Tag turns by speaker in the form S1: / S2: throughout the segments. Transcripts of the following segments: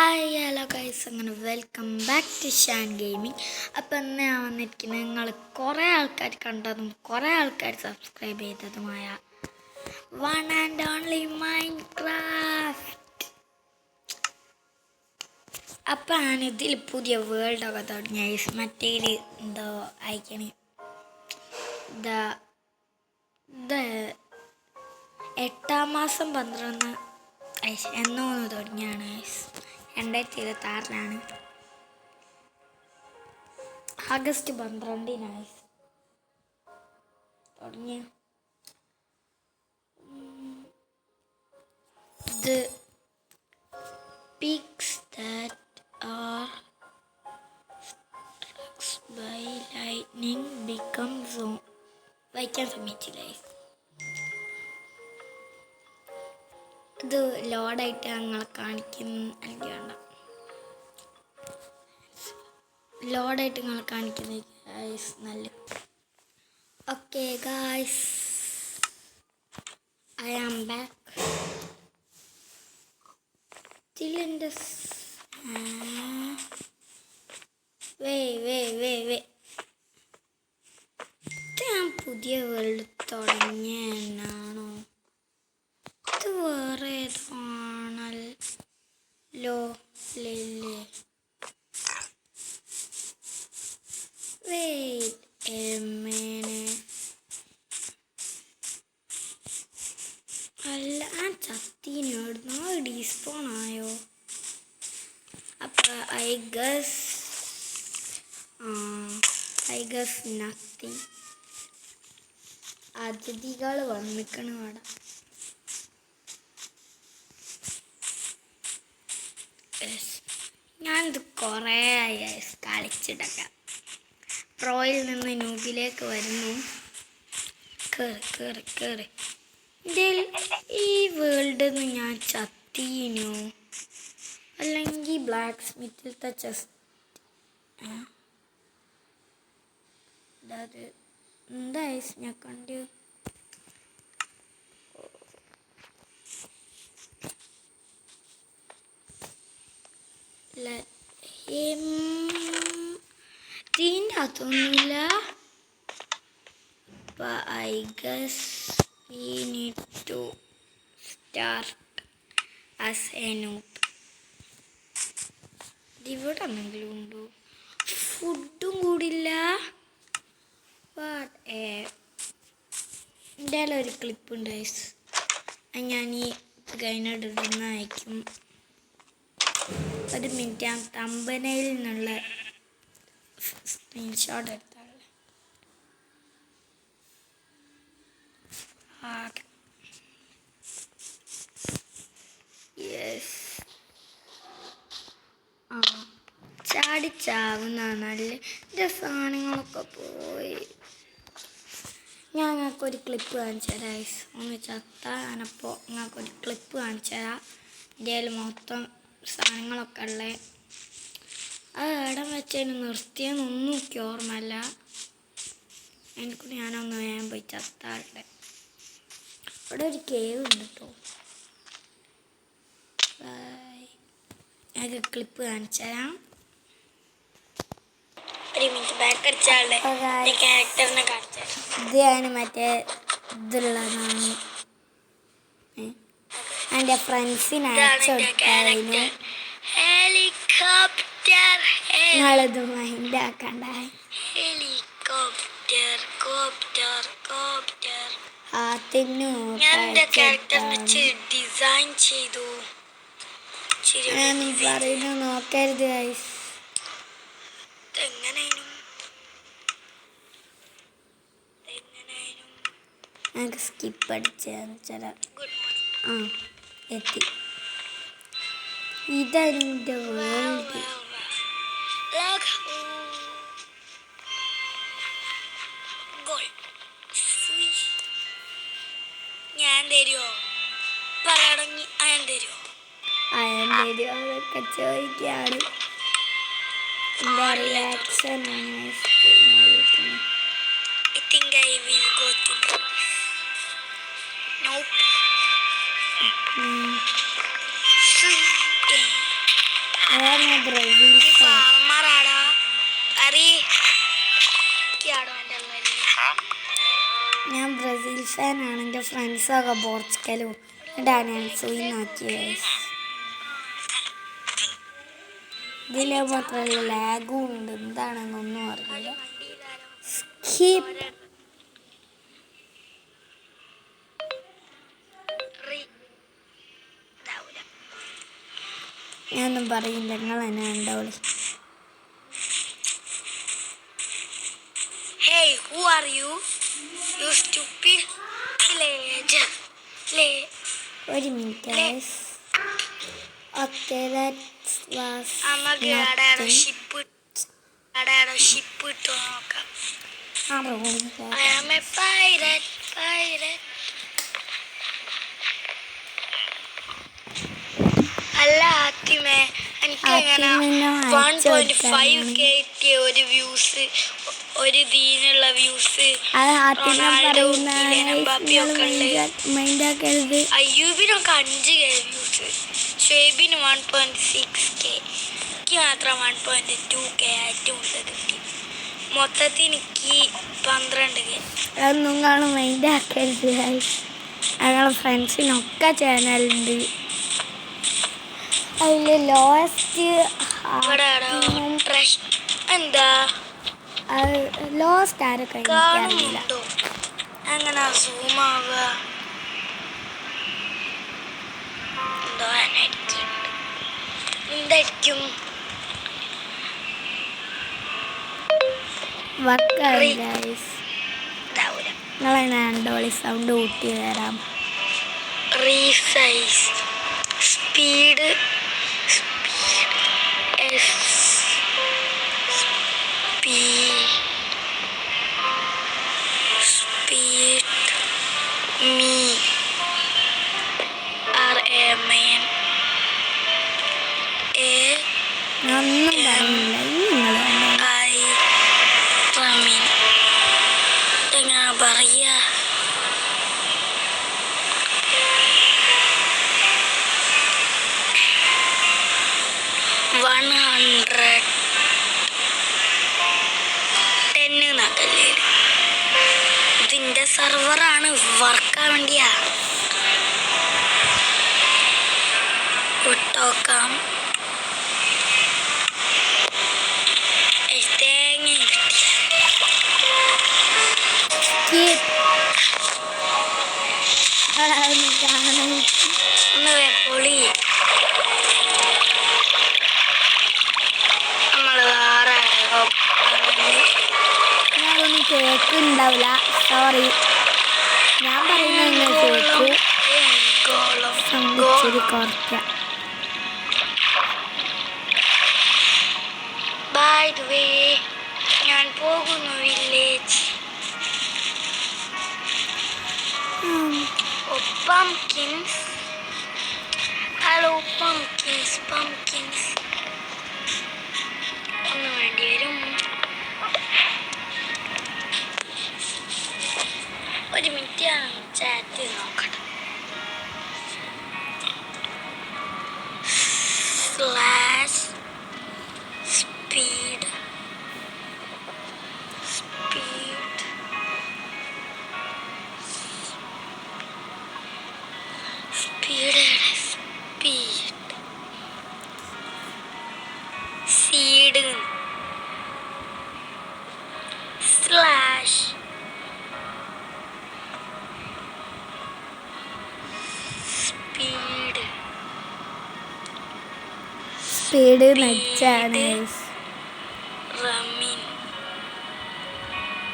S1: Hi hello guys, അങ്ങനെ welcome back to Shan gaming. അപ്പം ഇന്ന് ഞാൻ വന്നിരിക്കുന്നത് നിങ്ങൾ കുറേ ആൾക്കാർ കണ്ടതും കുറേ ആൾക്കാർ സബ്സ്ക്രൈബ് ചെയ്തതുമായ വൺ ആൻഡ് ഓൺലി മൈൻക്രാഫ്റ്റ്. അപ്പം ഞാനിതിൽ പുതിയ വേൾഡൊക്കെ തുടങ്ങിയ മറ്റേൽ എന്തോ അയക്കണേ ഇത് 8ാം മാസം 12 എന്നോ ഒന്ന് തുടങ്ങിയാണ്. 2026 ആഗസ്റ്റ് 12 തുടങ്ങിയ ഇത് pigs that are struck by lightning become zombies. വായിക്കാൻ ശ്രമിച്ചില്ല. ഇത് ലോഡായിട്ട് ഞങ്ങളെ കാണിക്കുന്ന ലോഡായിട്ട് നിങ്ങൾ കാണിക്കുന്നത് ഗായ്സ്. നല്ല okay guys, I am back. ഇതിലെൻ്റെ ഞാൻ പുതിയ വേൾഡ് തുടങ്ങിയാണോ? ഇത് വേറെ ഏതാണല്ലോ. അല്ല, ഞാൻ ചത്തീനോടുന്നോ ഡീസ്പോൺ ആയോ? അപ്പം ഐ ഗസ് നത്തിങ്. അതിഥികൾ വന്നിക്കണ അവിടെ. ഞാനിത് കുറേ കളിച്ചിട്ടൊക്കെ പ്രോയിൽ നിന്ന് നൂബിലേക്ക് വരുന്നു. കയറി ഈ വേൾഡിൽ നിന്ന് ഞാൻ ചത്തീനു, അല്ലെങ്കിൽ ബ്ലാക്ക് സ്മിത്തിലത്തെ ചെസ്റ്റ് എന്താ ഞാൻ കണ്ടു. ഇതിൻ്റെ അതൊന്നുമില്ല. അപ്പം I guess we need to start as a noob. ഇവിടെ എന്തെങ്കിലും ഉണ്ടോ? ഫുഡും കൂടില്ല. എൻ്റെ ഒരു ക്ലിപ്പുണ്ട്, ഞാൻ ഈ കഴിഞ്ഞിടുന്ന അയക്കും. ഒരു മിനിറ്റ്, ഞാൻ തമ്പനയിൽ നിന്നുള്ള സ്ക്രീൻഷോട്ട് എടുത്താൽ. ചാടിച്ചാവുന്നല്ല എൻ്റെ സാധനങ്ങളൊക്കെ പോയി. ഞാൻ നിങ്ങൾക്കൊരു ക്ലിപ്പ് കാണിച്ചു തരാം. ഒന്ന് ചത്താനപ്പോൾ നിങ്ങൾക്കൊരു ക്ലിപ്പ് കാണിച്ചു തരാം. എൻ്റെ മൊത്തം സാധനങ്ങളൊക്കെ ഉള്ളത്. അത് ഇടം വെച്ചതിന് നിർത്തിയെന്നൊന്നും എനിക്ക് ഓർമ്മയില്ല. എനിക്കൂടി ഞാനൊന്ന് വേഗം പോയി ചത്താളുടെ. ഇവിടെ ഒരു കേവ് ഉണ്ട് കേട്ടോ. ഞങ്ങൾക്ക് ക്ലിപ്പ് കാണിച്ചു തരാം. ഒരു മിനിറ്റ് ബാക്ക് അടിച്ചാളുടെ ക്യാരക്ടറിനെ കാണിച്ചു തരാം. ഇത് ഞാൻ മറ്റേ ഇതുള്ളതാണ്. എൻ്റെ ഫ്രണ്ട്സിന് അയച്ചു കൊടുത്തായിരുന്നു. നിങ്ങളത് മൈൻഡ് ആക്കണ്ടായി. ഡിസൈൻ ചെയ്തു. പറയുന്നു നോക്കരുത് ഗൈസ്. ഞങ്ങൾക്ക് സ്കിപ്പ് അടിച്ച് എത്തി. ഇതെൻ്റെ വേൾഡ്. ഞാൻ തരുമോ പറയണമെങ്കിൽ അയൻ തരുമോ അതൊക്കെ ചോദിക്കാണ്. എൻ്റെ റിയാക്ഷൻ ബ്രസീൽ
S2: ഫാർമറാടാ
S1: ഞാൻ ബ്രസീൽ ഫാനാണ്. എൻ്റെ ഫ്രണ്ട്സൊക്കെ പോർച്ചുഗലും ഡാനാൻസും നോക്കിയത്. ഇതിലെ മാത്രമല്ല ലാഗും ഉണ്ട്, എന്താണെന്നൊന്നും അറിയില്ല. സ്കിപ്പ്. ഞാനൊന്നും പറയില്ല, നിങ്ങൾ തന്നെ ഉണ്ടാവുള്ളൂ.
S2: Hey, who are you? You stupid villager.
S1: ഒരു minute. Okay, that was
S2: ship ഇട്ട് നോക്കാം. I am a pirate. അല്ല ആത്തിമേ, എനിക്ക് എങ്ങനെ 1.5K കിട്ടിയ ഒരു വ്യൂസ്, ഒരു ദീനുള്ള വ്യൂസ് അയ്യൂബിനൊക്കെ 5K വ്യൂസ്, ഷേബിന് 1.6K, എനിക്ക് മാത്രം 1.2K ഏറ്റവും കൂടുതൽ കിട്ടി. മൊത്തത്തിൽ എനിക്ക് 12K.
S1: അതൊന്നും കാണും മൈൻഡ് ആക്കരുത്. ഞങ്ങളെ ഫ്രണ്ട്സിനൊക്കെ ചാനലുണ്ട്. അതിൽ ലോസ്റ്റ്
S2: എന്താ
S1: ലോസ്റ്റ് ആരൊക്കെ എനിക്കറിയില്ല.
S2: എങ്ങനെ സൂമാവുക എന്തായിരിക്കും
S1: വർക്കാവില്ല. നിങ്ങളെന്നെ അണ്ടോളി സൗണ്ട് കൂട്ടി തരാം.
S2: റീസൈസ് സ്പീഡ്
S1: ഒന്നും പറയുന്നില്ല.
S2: എങ്ങനെ പറയാ, 110 എന്നല്ലേ. ഇതിന്റെ സെർവറാണ്, വർക്കാൻ വേണ്ടിയാ. വിട്ടോക്കാം. പൊളി. നമ്മള് വേറെ
S1: ഞാനൊന്നും കേൾക്കുന്നുണ്ടാവില്ല, സോറി. ഞാൻ പറയുന്നത് നിങ്ങൾ കേൾക്കൂ. ഇച്ചിരി കുറയ്ക്കാം.
S2: ബൈ ദ വേ, ഞാൻ പോകുന്നു വില്ലേജ്. Pumpkins. Hello pumpkins. ഒന്ന് വേണ്ടി വരും. ഒരു മിനിറ്റ് ഞാൻ ചാറ്റ് നോക്കട്ടെ. /speed seed
S1: സ്പീഡ് മെച്ചാണ്.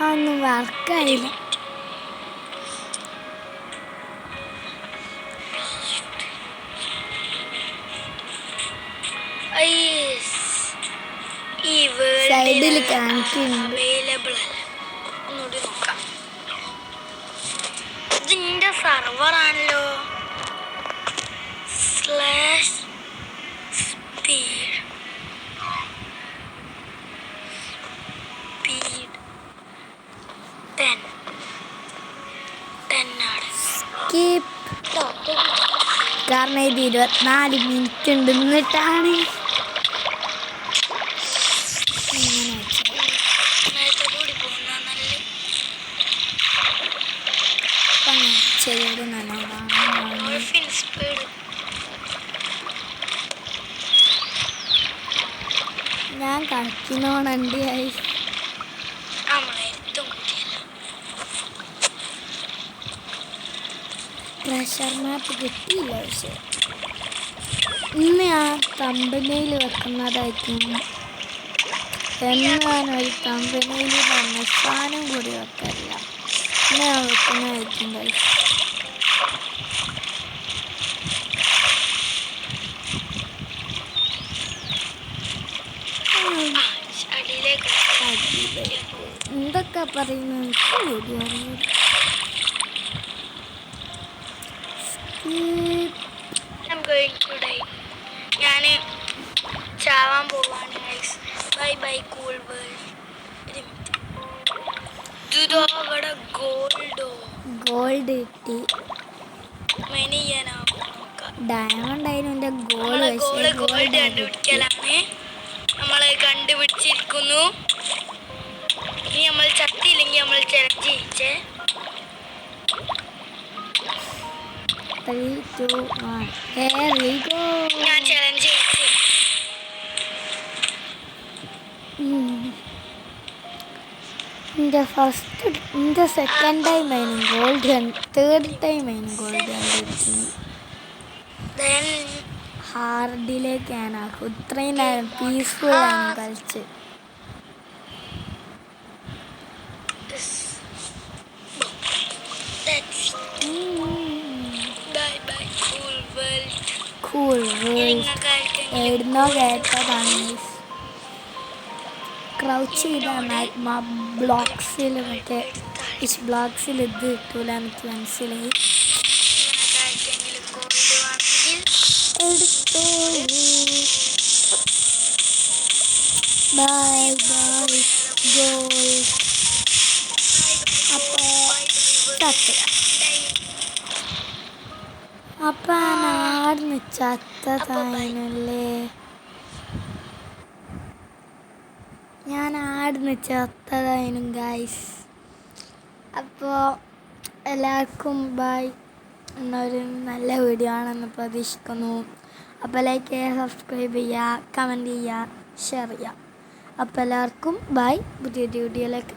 S1: അതൊന്നും വർക്കായില്ല. സൈഡിൽ കാണിക്കുന്നുണ്ട്.
S2: ഒന്നുകൂടി നോക്കാം. ഇതിന്റെ സർവറാണല്ലോ.
S1: കാരണം ഇത് 24 മിനിറ്റ് ഉണ്ട് എന്നിട്ടാണ് ചെയ്ത് നല്ലോണം
S2: ഡോൾഫിൻ സ്പീഡ്.
S1: ഞാൻ കളിക്കുന്നോണുണ്ട് ഗൈസ്.
S2: നമ്മളെത്തും കുട്ടിയല്ല.
S1: ട്രഷർ മാപ്പ് കിട്ടിയില്ല. പക്ഷേ ഇന്ന് ഞാൻ കമ്പനിയിൽ വെക്കുന്നതായിരിക്കും. എന്നാനൊരു കമ്പനിയിൽ തന്നെ സാധനം കൂടി വെക്കല്ല. ഇന്ന് ഞാൻ വെക്കുന്നതായിരിക്കും ഗൈസ്.
S2: അടിയിലേക്ക്
S1: എന്തൊക്കെ പറയുന്നു വീഡിയോ
S2: ഞാൻ ചാവാൻ പോവാണ് guys. Bye bye cool world. ഇതോ അവിടെ
S1: ഗോൾഡ് കിട്ടി.
S2: മെനി ചെയ്യാനാവും.
S1: ഡയമണ്ട് ആയിരുന്നു എൻ്റെ ഗോൾ.
S2: ഗോൾഡ് കണ്ടുപിടിക്കലാണ്. നമ്മള് കണ്ടുപിടിച്ചിരിക്കുന്നു. ഇനി നമ്മൾ ചത്തിയില്ലെങ്കിൽ നമ്മൾ ചലഞ്ച് ചെയ്യിച്ചേ.
S1: 3, 2, 1 here we go.
S2: ഞാൻ ചലഞ്ച് ചെയ്യിച്ചു.
S1: എൻ്റെ സെക്കൻഡ് ടൈം ആയിരുന്നു ഗോൾഡ്. തേർഡ് ടൈം ആയിരുന്നു ഗോൾഡ് കണ്ടുപിടിക്കുന്നു. ഹാർഡിലേക്ക് ഞാനാക്കും. ഇത്രയും നേരം പീസ്ഫുൾ ആണ് കളിച്ച്. കൂൾ എവിടുന്നോ കേട്ടതാണ്. ക്രൗച്ച് ചെയ്താൽ ബ്ലോക്സിൽ മറ്റേ ബ്ലോക്സിൽ ഇത് കിട്ടൂല. എനിക്ക് മനസ്സിലായി. എടുത്തോളൂ. Bye bye gold. അപ്പൊ ആടുന്ന് ചത്തതായിനല്ലേ. ഞാൻ ആടുന്ന് ചത്തതായിരുന്നു ഗൈസ്. അപ്പോൾ എല്ലാവർക്കും ബൈ. എന്നൊരു നല്ല വീഡിയോ ആണെന്ന് പ്രതീക്ഷിക്കുന്നു. അപ്പോൾ ലൈക്ക് ചെയ്യുക, സബ്സ്ക്രൈബ് ചെയ്യുക, കമൻറ്റ് ചെയ്യുക, ഷെയർ ചെയ്യുക. അപ്പോൾ എല്ലാവർക്കും ബൈ. പുതിയൊരു വീഡിയോയിലേക്ക്